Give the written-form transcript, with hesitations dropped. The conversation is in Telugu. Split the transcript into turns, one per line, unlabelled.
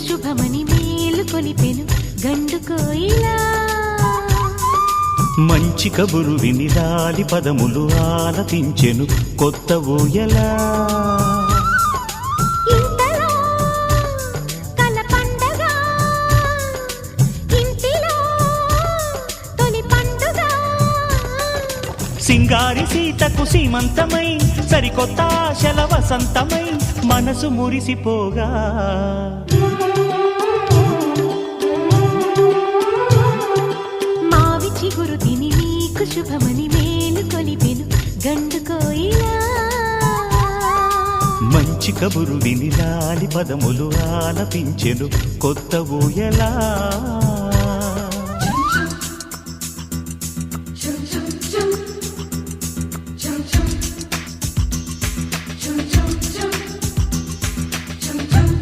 శుభమని మేలు కొలిపెను గండు కోయిలా.
మంచి కబురు విని లాలి పదములు ఆలపించెను కొత్త ఊయలా.
ఇంతలో కల పండగ, ఇంటిలో తొలి పండుగ.
సింగారి సీతకు సీమంతమై సరికొత్త ఆశల వసంతమై మనసు మురిసిపోగా.
మావి చిగురు తిని నీకు శుభమని మేలు కొలిపెను గండు కోయిలా.
మంచి కబురు విని లాలి పదములు ఆలపించెను కొత్త ఊయలా.